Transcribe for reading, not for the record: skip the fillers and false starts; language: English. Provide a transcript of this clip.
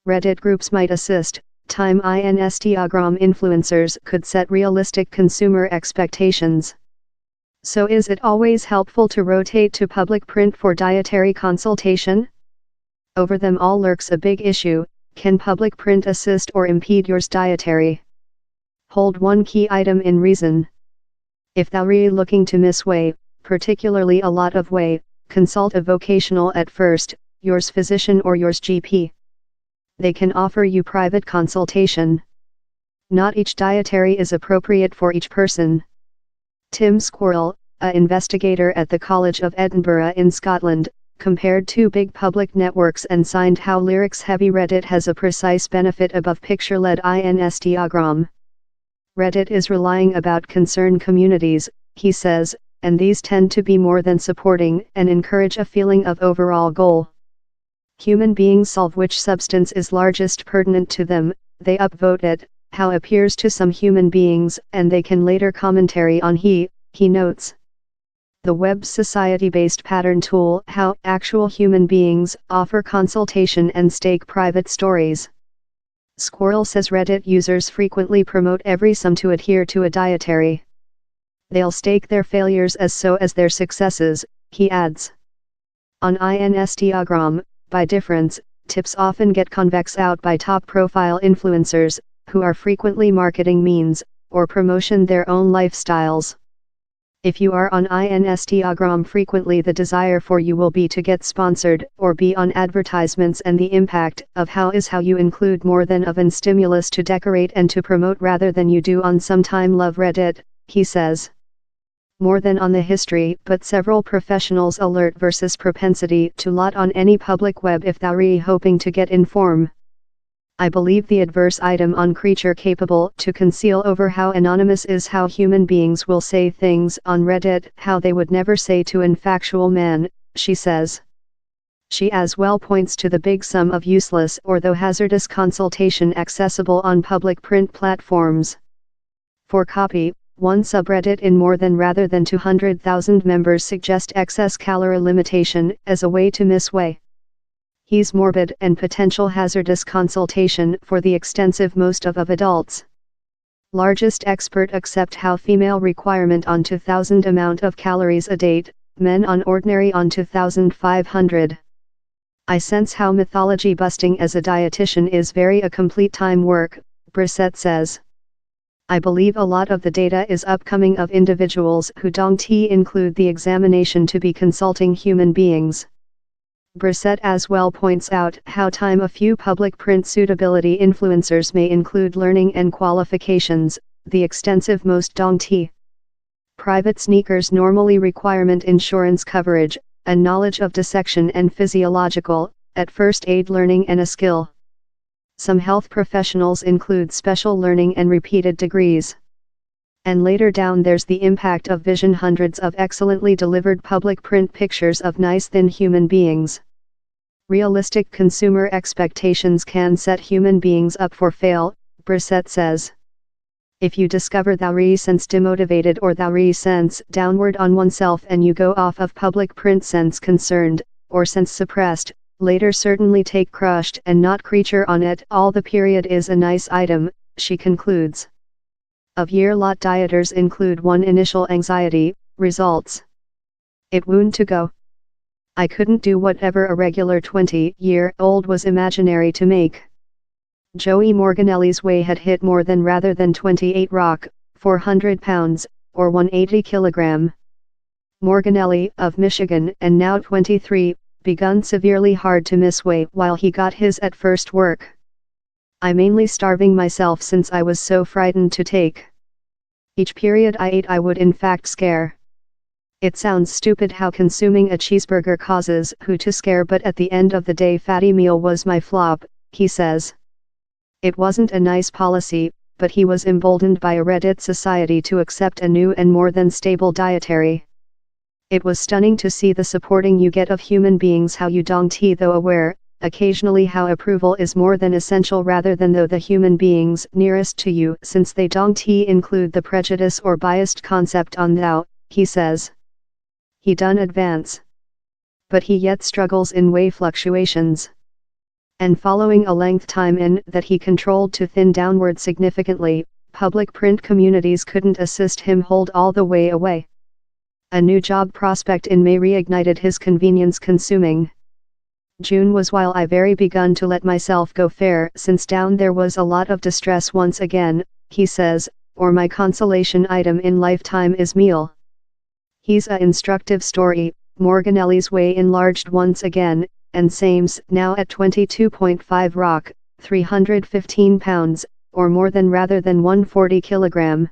Reddit groups might assist. Time Instagram influencers could set realistic consumer expectations. So is it always helpful to rotate to public print for dietary consultation? Over them all lurks a big issue: can public print assist or impede yours dietary? Hold one key item in reason. If thou re looking to miss whey, particularly a lot of whey, consult a vocational at first, yours physician or yours GP. They can offer you private consultation. Not each dietary is appropriate for each person. Tim Squirrel, an investigator at the College of Edinburgh in Scotland, compared two big public networks and signed how lyrics-heavy Reddit has a precise benefit above picture-led Instagram. Reddit is relying about concern communities, he says, and these tend to be more than supporting and encourage a feeling of overall goal. Human beings solve which substance is largest pertinent to them, they upvote it, how appears to some human beings, and they can later commentary on he notes. The web's society-based pattern tool, how actual human beings offer consultation and stake private stories. Squirrel says Reddit users frequently promote every some to adhere to a dietary. They'll stake their failures as their successes, he adds. On Instagram, by difference, tips often get convex out by top-profile influencers, who are frequently marketing means, or promotion their own lifestyles. If you are on Instagram frequently, the desire for you will be to get sponsored or be on advertisements, and the impact of how you include more than of an stimulus to decorate and to promote rather than you do on some time love Reddit, he says. More than on the history, but several professionals alert versus propensity to lot on any public web if thou re hoping to get inform. I believe the adverse item on creature capable to conceal over how anonymous is how human beings will say things on Reddit how they would never say to an factual man, she says. She as well points to the big sum of useless or though hazardous consultation accessible on public print platforms. For copy, one subreddit in more than rather than 200,000 members suggest excess calorie limitation as a way to miss whey. He's morbid and potential hazardous consultation for the extensive most of adults. Largest expert accept how female requirement on 2,000 amount of calories a date, men on ordinary on 2,500. I sense how mythology busting as a dietitian is very a complete time work, Brissett says. I believe a lot of the data is upcoming of individuals who don't include the examination to be consulting human beings. Brissett as well points out how time a few public print suitability influencers may include learning and qualifications, the extensive most don't. Private sneakers normally requirement insurance coverage, and knowledge of dissection and physiological, at first aid learning and a skill. Some health professionals include special learning and repeated degrees. And later down there's the impact of vision, hundreds of excellently delivered public print pictures of nice thin human beings. Realistic consumer expectations can set human beings up for fail, Brissett says. If you discover thou re-sense demotivated or thou re-sense downward on oneself and you go off of public print sense concerned, or sense suppressed, later certainly take crushed and not creature on it all the period is a nice item, she concludes. Of year-lot dieters include one initial anxiety, results. It wound to go. I couldn't do whatever a regular 20-year-old was imaginary to make. Joey Morganelli's weight had hit more than rather than 28 rock, 400 pounds, or 180 kilogram. Morganelli, of Michigan and now 23, begun severely hard to miss weight while he got his at first work. I mainly starving myself since I was so frightened to take. Each period I ate I would in fact scare. It sounds stupid how consuming a cheeseburger causes who to scare, but at the end of the day fatty meal was my flop, he says. It wasn't a nice policy, but he was emboldened by a Reddit society to accept a new and more than stable dietary. It was stunning to see the supporting you get of human beings, how you don't though aware, occasionally how approval is more than essential rather than though the human beings nearest to you, since they don't include the prejudice or biased concept on thou, he says. He done advance. But he yet struggles in way fluctuations. and following a length time in that he controlled to thin downward significantly, public print communities couldn't assist him hold all the way away. A new job prospect in May reignited his convenience consuming. June was while I very begun to let myself go fair since down there was a lot of distress once again, he says, or my consolation item in lifetime is meal. He's a instructive story, Morganelli's way enlarged once again, and Sames now at 22.5 rock, 315 pounds, or more than rather than 140 kilogram.